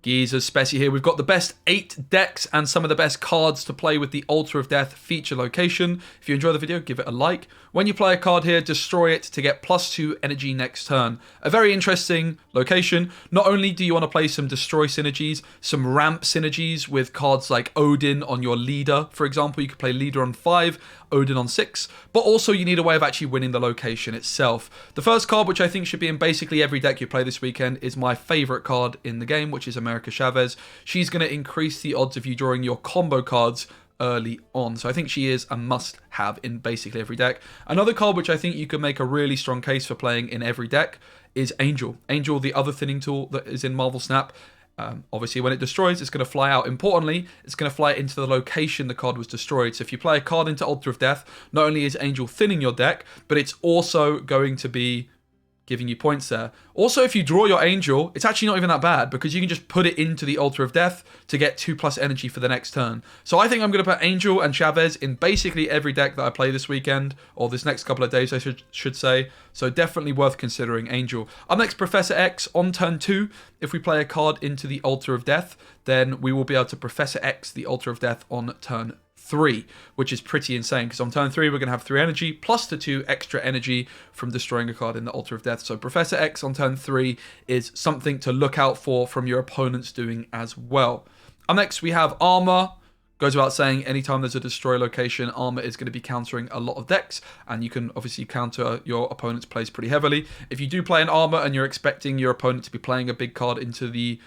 Geezer's Specie here. We've got the best 8 decks and some of the best cards to play with the Altar of Death feature location. If you enjoy the video, give it a like. When you play a card here, destroy it to get +2 energy next turn. A very interesting location. Not only do you want to play some destroy synergies, some ramp synergies with cards like Odin on your leader, for example. You could play leader on 5, Odin on 6, but also you need a way of actually winning the location itself. The first card, which I think should be in basically every deck you play this weekend, is my favourite card in the game, which is America Chavez. She's going to increase the odds of you drawing your combo cards early on. So I think she is a must-have in basically every deck. Another card which I think you could make a really strong case for playing in every deck is Angel. Angel, the other thinning tool that is in Marvel Snap. Obviously, when it destroys, it's going to fly out. Importantly, it's going to fly into the location the card was destroyed. So if you play a card into Altar of Death, not only is Angel thinning your deck, but it's also going to be giving you points there. Also, if you draw your Angel, it's actually not even that bad because you can just put it into the Altar of Death to get 2+ energy for the next turn. So I think I'm going to put Angel and Chavez in basically every deck that I play this weekend, or this next couple of days, I should say. So definitely worth considering Angel. Up next, Professor X on turn 2. If we play a card into the Altar of Death, then we will be able to Professor X the Altar of Death on turn 3, which is pretty insane because on turn 3 we're going to have 3 energy plus the 2 extra energy from destroying a card in the Altar of Death. So Professor X on turn 3 is something to look out for from your opponents doing as well. Up next we have Armor. Goes without saying, anytime there's a destroy location, Armor is going to be countering a lot of decks, and you can obviously counter your opponent's plays pretty heavily. If you do play an Armor and you're expecting your opponent to be playing a big card into the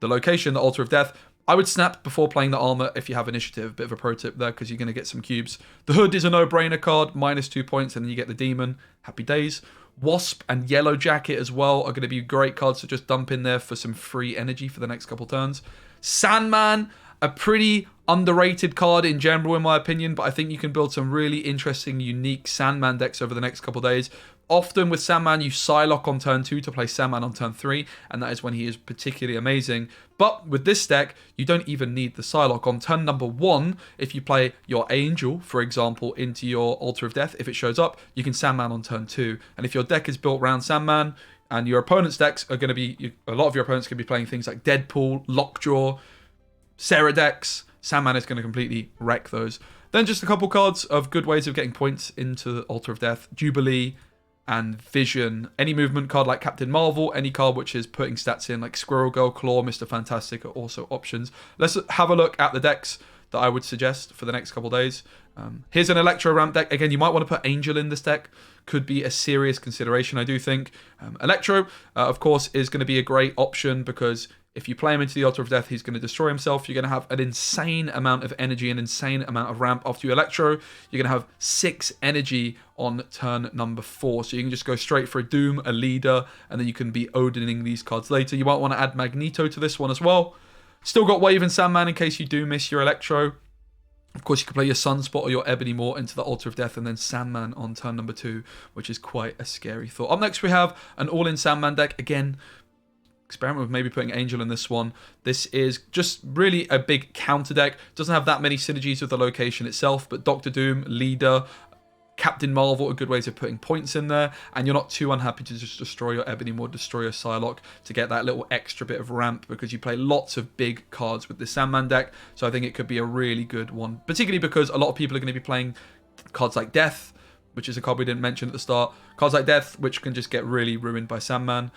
location, the Altar of Death, I would snap before playing the Armor if you have initiative. Bit of a pro tip there because you're going to get some cubes. The Hood is a no-brainer card, -2 points, and then you get the Demon. Happy days. Wasp and Yellow Jacket as well are going to be great cards to just dump in there for some free energy for the next couple turns. Sandman, a pretty underrated card in general in my opinion, but I think you can build some really interesting, unique Sandman decks over the next couple days. Often with Sandman, you Psylocke on turn 2 to play Sandman on turn 3, and that is when he is particularly amazing. But with this deck, you don't even need the Psylocke. On turn number 1, if you play your Angel, for example, into your Altar of Death, if it shows up, you can Sandman on turn 2. And if your deck is built around Sandman, and your opponent's decks are going to be, a lot of your opponents can be playing things like Deadpool, Lockjaw, Sera decks, Sandman is going to completely wreck those. Then just a couple cards of good ways of getting points into the Altar of Death. Jubilee and Vision. Any movement card like Captain Marvel, any card which is putting stats in like Squirrel Girl, Claw, Mr. Fantastic are also options. Let's have a look at the decks that I would suggest for the next couple days. Here's an Electro ramp deck. Again, you might want to put Angel in this deck. Could be a serious consideration, I do think. Electro, of course, is going to be a great option because if you play him into the Altar of Death, he's going to destroy himself. You're going to have an insane amount of energy, an insane amount of ramp after you Electro. You're going to have 6 energy on turn number 4. So you can just go straight for a Doom, a Leader, and then you can be Odining these cards later. You might want to add Magneto to this one as well. Still got Wave and Sandman in case you do miss your Electro. Of course, you can play your Sunspot or your Ebony Maw into the Altar of Death and then Sandman on turn number 2, which is quite a scary thought. Up next, we have an all-in Sandman deck. Again, experiment with maybe putting Angel in this one. This is just really a big counter deck. Doesn't have that many synergies with the location itself, but Doctor Doom, Leader, Captain Marvel are good ways of putting points in there, and you're not too unhappy to just destroy your Ebony Maw, destroy your Psylocke to get that little extra bit of ramp because you play lots of big cards with this Sandman deck. So I think it could be a really good one, particularly because a lot of people are going to be playing cards like Death, which is a card we didn't mention at the start. Cards like Death, which can just get really ruined by Sandman.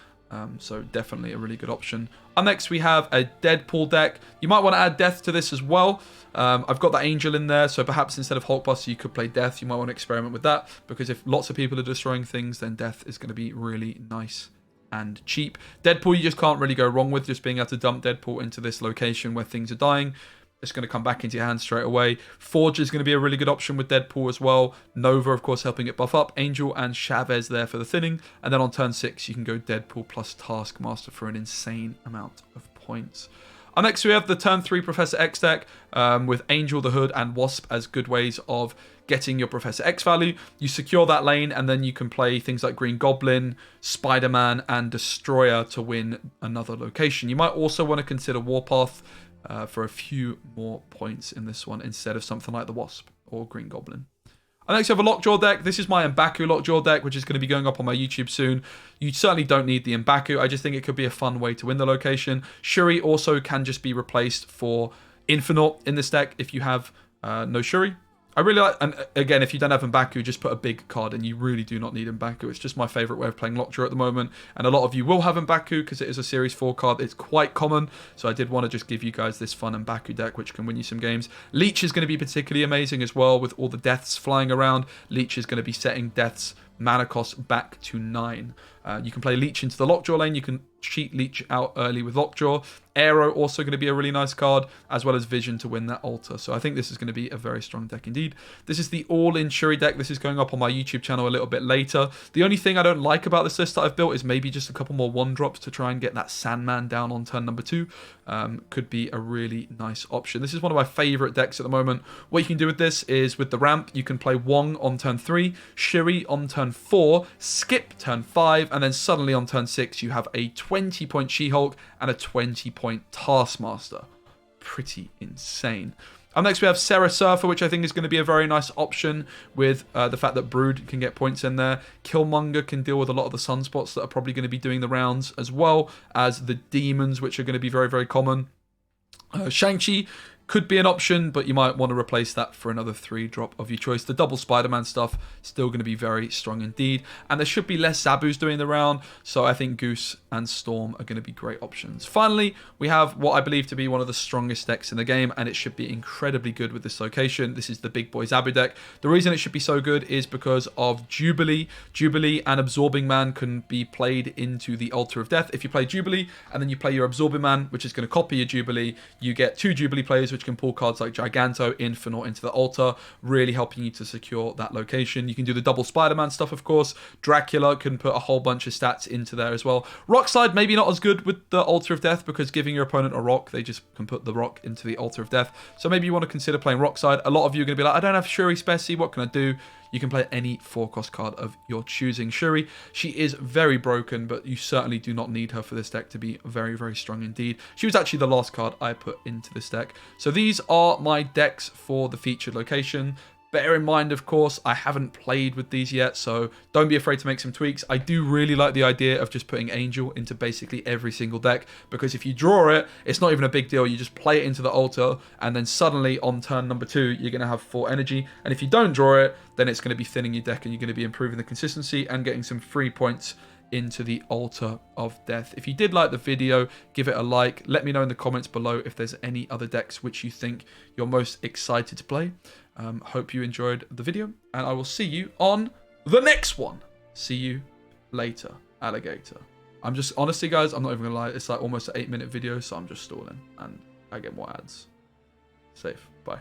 So definitely a really good option. Up next, we have a Deadpool deck. You might want to add Death to this as well. I've got that Angel in there, so perhaps instead of Hulkbuster, you could play Death. You might want to experiment with that, because if lots of people are destroying things, then Death is going to be really nice and cheap. Deadpool, you just can't really go wrong with, just being able to dump Deadpool into this location where things are dying. It's going to come back into your hand straight away. Forge is going to be a really good option with Deadpool as well. Nova, of course, helping it buff up. Angel and Chavez there for the thinning. And then on turn 6, you can go Deadpool plus Taskmaster for an insane amount of points. Up next, we have the turn 3 Professor X deck with Angel, the Hood, and Wasp as good ways of getting your Professor X value. You secure that lane, and then you can play things like Green Goblin, Spider-Man, and Destroyer to win another location. You might also want to consider Warpath for a few more points in this one instead of something like the Wasp or Green Goblin. I next have a Lockjaw deck. This is my M'Baku Lockjaw deck, which is going to be going up on my YouTube soon. You certainly don't need the M'Baku. I just think it could be a fun way to win the location. Shuri also can just be replaced for Infinite in this deck if you have no Shuri. I really like, and again, if you don't have M'Baku, just put a big card in. You really do not need M'Baku. It's just my favourite way of playing Lockjaw at the moment. And a lot of you will have M'Baku because it is a Series 4 card. It's quite common. So I did want to just give you guys this fun M'Baku deck, which can win you some games. Leech is going to be particularly amazing as well with all the deaths flying around. Leech is going to be setting deaths mana cost back to 9. You can play Leech into the Lockjaw lane. You can cheat Leech out early with Lockjaw. Aero also going to be a really nice card, as well as Vision to win that altar. So I think this is going to be a very strong deck indeed. This is the all-in Shuri deck. This is going up on my YouTube channel a little bit later. The only thing I don't like about this list that I've built is maybe just a couple more 1-drops to try and get that Sandman down on turn number 2. Could be a really nice option. This is one of my favorite decks at the moment. What you can do with this is with the ramp, you can play Wong on turn 3, Shuri on turn 4, skip turn 5, and then suddenly on turn 6 you have a 20-point She-Hulk and a 20-point Taskmaster. Pretty insane. Up next we have Sera Surfer, which I think is going to be a very nice option with the fact that Brood can get points in there. Killmonger can deal with a lot of the sunspots that are probably going to be doing the rounds, as well as the demons, which are going to be very, very common. Shang-Chi could be an option, but you might want to replace that for another 3-drop of your choice. The double Spider-Man stuff still going to be very strong indeed. And there should be less Zabus doing the round, so I think Goose and Storm are going to be great options. Finally, we have what I believe to be one of the strongest decks in the game, and it should be incredibly good with this location. This is the Big Boy Zabu deck. The reason it should be so good is because of Jubilee. Jubilee and Absorbing Man can be played into the Altar of Death. If you play Jubilee and then you play your Absorbing Man, which is going to copy your Jubilee, you get 2 Jubilee players which can pull cards like Giganto, Infinite into the altar, really helping you to secure that location. You can do the double Spider-Man stuff, of course. Dracula can put a whole bunch of stats into there as well. Rock side, maybe not as good with the Altar of Death, because giving your opponent a rock, they just can put the rock into the Altar of Death. So maybe you want to consider playing Rock side. A lot of you are going to be like, I don't have Shuri Speci, what can I do? You can play any 4-cost card of your choosing. Shuri, she is very broken, but you certainly do not need her for this deck to be very, very strong indeed. She was actually the last card I put into this deck. So these are my decks for the featured location. Bear in mind, of course, I haven't played with these yet, so don't be afraid to make some tweaks. I do really like the idea of just putting Angel into basically every single deck, because if you draw it, it's not even a big deal. You just play it into the altar, and then suddenly on turn number 2, you're going to have 4 energy. And if you don't draw it, then it's going to be thinning your deck, and you're going to be improving the consistency and getting some free points into the Altar of Death. If you did like the video, give it a like. Let me know in the comments below if there's any other decks which you think you're most excited to play. Hope you enjoyed the video, and I will see you on the next one. See you later, alligator. I'm just, honestly guys, I'm not even gonna lie, it's like almost an 8-minute video, so I'm just stalling and I get more ads. Safe. Bye.